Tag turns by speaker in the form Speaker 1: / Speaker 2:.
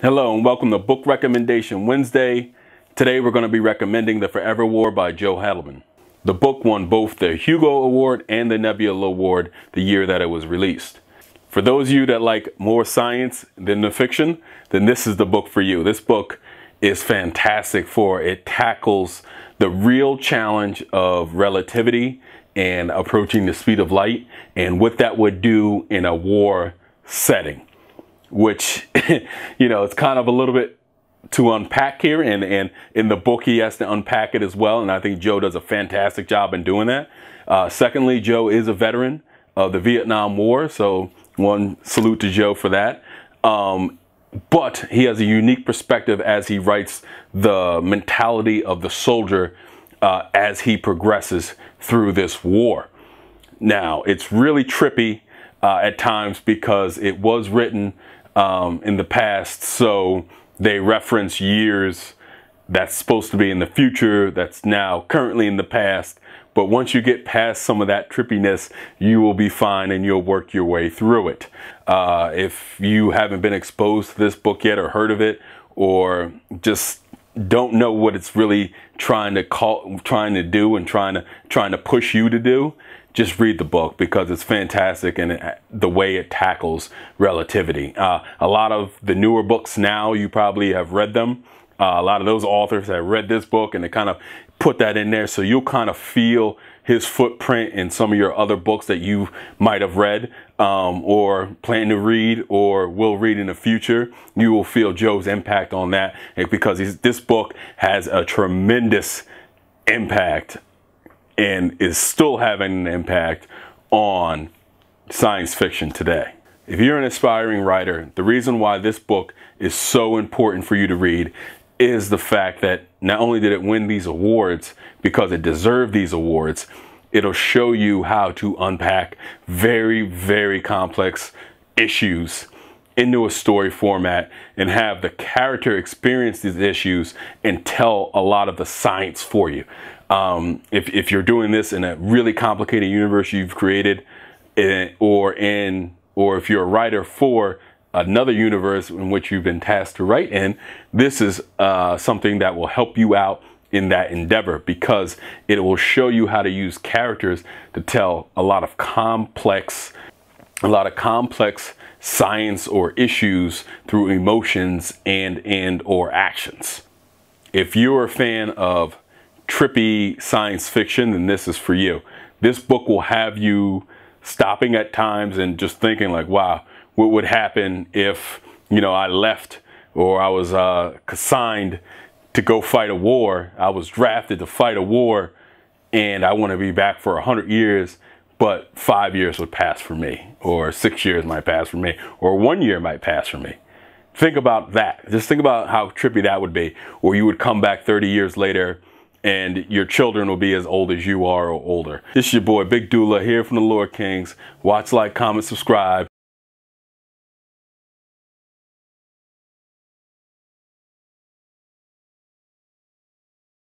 Speaker 1: Hello and welcome to Book Recommendation Wednesday. Today we're going to be recommending The Forever War by Joe Haldeman. The book won both the Hugo Award and the Nebula Award the year that it was released. For those of you that like more science than the fiction, then this is the book for you. This book is fantastic for it tackles the real challenge of relativity and approaching the speed of light and what that would do in a war setting. Which, you know, it's kind of a little bit to unpack here, and in the book he has to unpack it as well, and I think Joe does a fantastic job in doing that. Secondly, Joe is a veteran of the Vietnam War, so one salute to Joe for that. But he has a unique perspective as he writes the mentality of the soldier as he progresses through this war. Now, it's really trippy at times because it was written in the past, so they reference years that's supposed to be in the future that's now currently in the past. But once you get past some of that trippiness, you will be fine and you'll work your way through it. If you haven't been exposed to this book yet or heard of it, or just don't know what it's really trying to do and trying to push you to do, just read the book because it's fantastic and the way it tackles relativity. A lot of the newer books now, you probably have read them. A lot of those authors have read this book and they kind of put that in there, so you'll kind of feel his footprint in some of your other books that you might have read or plan to read or will read in the future. You will feel Joe's impact on that because this book has a tremendous impact and is still having an impact on science fiction today. If you're an aspiring writer, the reason why this book is so important for you to read is the fact that not only did it win these awards because it deserved these awards, it'll show you how to unpack very, very complex issues into a story format and have the character experience these issues and tell a lot of the science for you. If you're doing this in a really complicated universe you've created, or if you're a writer for another universe in which you've been tasked to write in, this is something that will help you out in that endeavor because it will show you how to use characters to tell a lot of complex science or issues through emotions and or actions. If you're a fan of trippy science fiction, then this is for you. This book will have you stopping at times and just thinking like, wow, what would happen if, you know, I left or I was assigned to go fight a war. I was drafted to fight a war and I want to be back for 100 years, but 5 years would pass for me, or 6 years might pass for me, or 1 year might pass for me. Think about that. Just think about how trippy that would be. Or you would come back 30 years later and your children will be as old as you are or older. This is your boy Big Doula here from the Lorekings. Watch, like, comment, subscribe.